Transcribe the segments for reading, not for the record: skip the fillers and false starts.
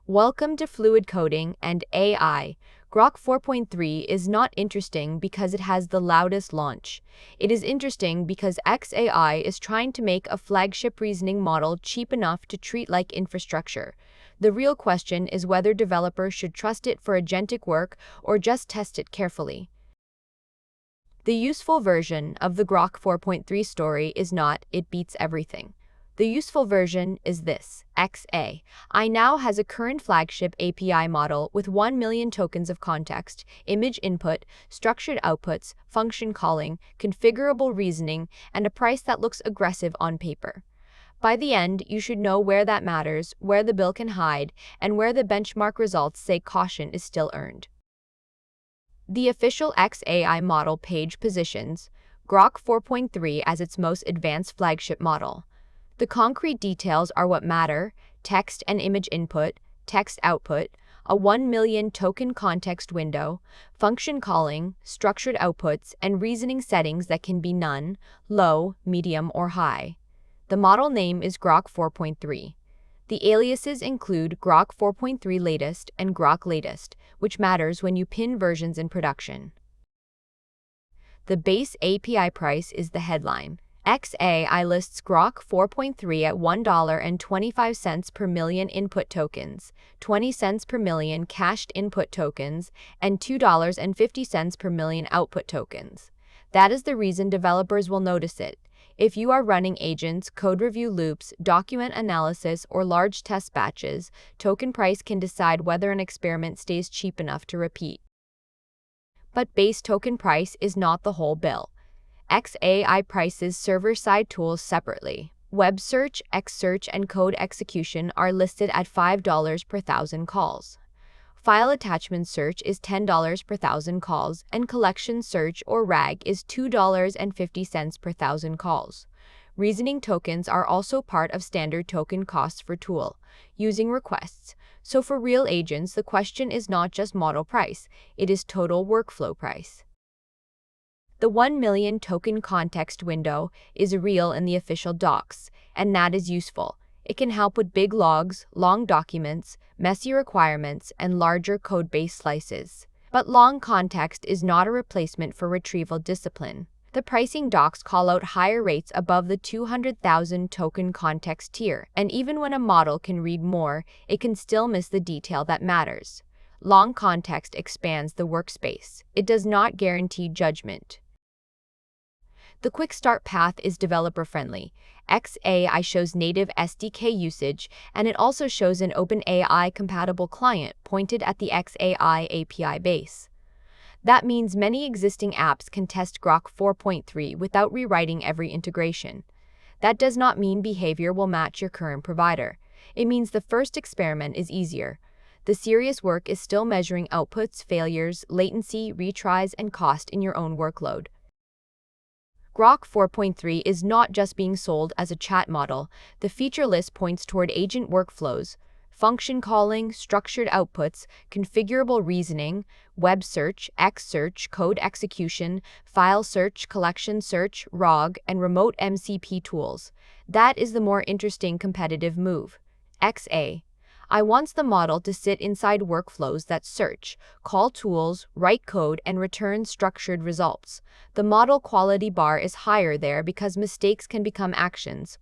Welcome to Fluid Coding and AI. Grok 4.3 is not interesting because it has the loudest launch. It is interesting because xAI is trying to make a flagship reasoning model cheap enough to treat like infrastructure. The real question is whether developers should trust it for agentic work or just test it carefully. The useful version of the Grok 4.3 story is not, it beats everything. The useful version is this: xAI now has a current flagship API model with 1 million tokens of context, image input, structured outputs, function calling, configurable reasoning, and a price that looks aggressive on paper. By the end, you should know where that matters, where the bill can hide, and where the benchmark results say caution is still earned. The official xAI model page positions Grok 4.3 as its most advanced flagship model. The concrete details are what matter: text and image input, text output, a 1 million token context window, function calling, structured outputs, and reasoning settings that can be none, low, medium, or high. The model name is Grok 4.3. The aliases include Grok 4.3 latest and Grok latest, which matters when you pin versions in production. The base API price is the headline. xAI lists Grok 4.3 at $1.25 per million input tokens, 20 cents per million cached input tokens, and $2.50 per million output tokens. That is the reason developers will notice it. If you are running agents, code review loops, document analysis, or large test batches, token price can decide whether an experiment stays cheap enough to repeat. But base token price is not the whole bill. xAI prices server-side tools separately. Web search, xSearch, and code execution are listed at $5 per thousand calls. File attachment search is $10 per thousand calls, and collection search or RAG is $2.50 per thousand calls. Reasoning tokens are also part of standard token costs for tool using requests. So for real agents, the question is not just model price, it is total workflow price. The 1 million token context window is real in the official docs, and that is useful. It can help with big logs, long documents, messy requirements, and larger codebase slices. But long context is not a replacement for retrieval discipline. The pricing docs call out higher rates above the 200,000 token context tier, and even when a model can read more, it can still miss the detail that matters. Long context expands the workspace. It does not guarantee judgment. The quick start path is developer-friendly. xAI shows native SDK usage, and it also shows an OpenAI-compatible client pointed at the xAI API base. That means many existing apps can test Grok 4.3 without rewriting every integration. That does not mean behavior will match your current provider. It means the first experiment is easier. The serious work is still measuring outputs, failures, latency, retries, and cost in your own workload. Grok 4.3 is not just being sold as a chat model. The feature list points toward agent workflows, function calling, structured outputs, configurable reasoning, web search, xSearch, code execution, file search, collection search, RAG, and remote MCP tools. That is the more interesting competitive move. xAI wants the model to sit inside workflows that search, call tools, write code, and return structured results. The model quality bar is higher there because mistakes can become actions.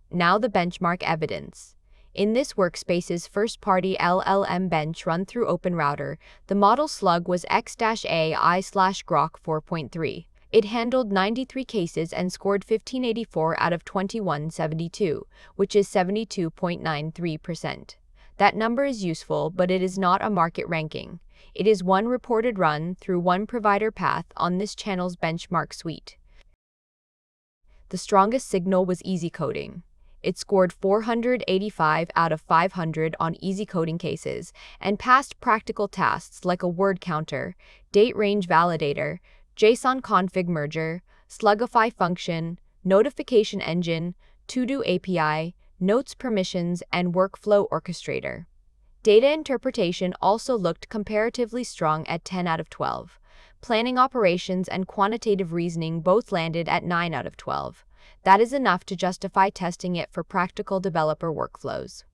Now the benchmark evidence. In this workspace's first-party LLMBench run through OpenRouter, the model slug was xAI/Grok 4.3. It handled 93 cases and scored 1584 out of 2172, which is 72.93%. That number is useful, but it is not a market ranking. It is one reported run through one provider path on this channel's benchmark suite. The strongest signal was easy coding. It scored 485 out of 500 on easy coding cases and passed practical tasks like a word counter, date range validator, JSON config merger, Slugify function, notification engine, to-do API, notes permissions, and workflow orchestrator. Data interpretation also looked comparatively strong at 10 out of 12. Planning operations and quantitative reasoning both landed at 9 out of 12. That is enough to justify testing it for practical developer workflows.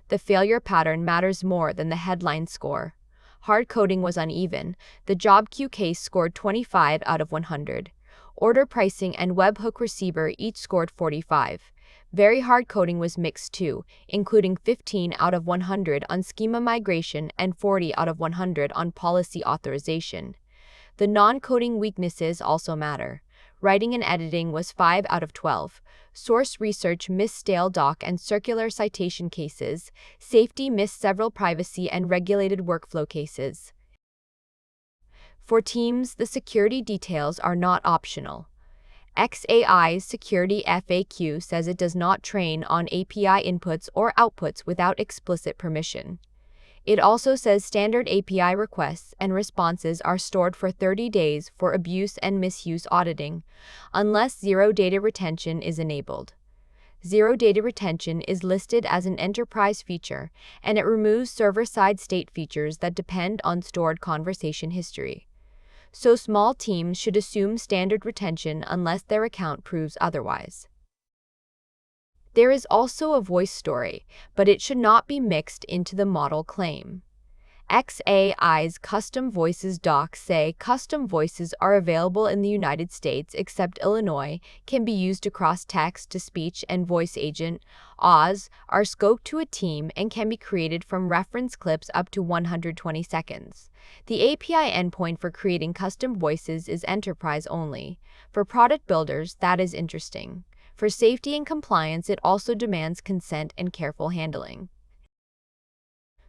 The failure pattern matters more than the headline score. Hard coding was uneven. The job queue case scored 25 out of 100. Order pricing and webhook receiver each scored 45. Very hard coding was mixed too, including 15 out of 100 on schema migration and 40 out of 100 on policy authorization. The non-coding weaknesses also matter. Writing and editing was 5 out of 12. Source research missed stale doc and circular citation cases. Safety missed several privacy and regulated workflow cases. For teams, the security details are not optional. xAI's security FAQ says it does not train on API inputs or outputs without explicit permission. It also says standard API requests and responses are stored for 30 days for abuse and misuse auditing, unless zero data retention is enabled. Zero data retention is listed as an enterprise feature, and it removes server-side state features that depend on stored conversation history. So small teams should assume standard retention unless their account proves otherwise. There is also a voice story, but it should not be mixed into the model claim. xAI's custom voices docs say custom voices are available in the United States except Illinois, can be used across text-to-speech and voice agent, Oz, are scoped to a team and can be created from reference clips up to 120 seconds. The API endpoint for creating custom voices is enterprise only. For product builders, that is interesting. For safety and compliance, it also demands consent and careful handling.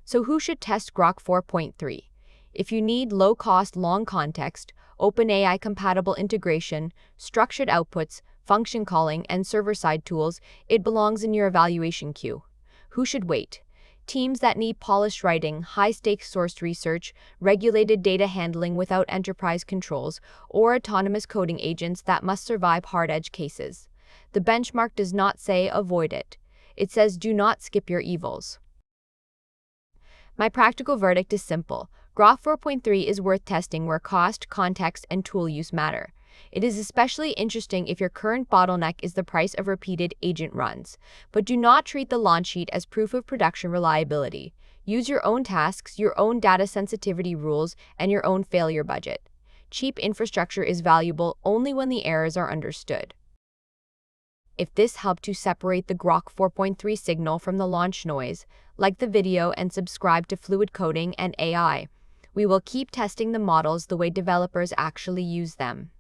So who should test Grok 4.3? If you need low-cost, long-context, OpenAI-compatible integration, structured outputs, function calling, and server-side tools, it belongs in your evaluation queue. Who should wait? Teams that need polished writing, high-stakes source research, regulated data handling without enterprise controls, or autonomous coding agents that must survive hard-edge cases. The benchmark does not say avoid it. It says do not skip your evals. My practical verdict is simple. Grok 4.3 is worth testing where cost, context, and tool use matter. It is especially interesting if your current bottleneck is the price of repeated agent runs. But do not treat the launch sheet as proof of production reliability. Use your own tasks, your own data sensitivity rules, and your own failure budget. Cheap infrastructure is valuable only when the errors are understood. If this helped to separate the Grok 4.3 signal from the launch noise, like the video and subscribe to Fluid Coding and AI. We will keep testing the models the way developers actually use them.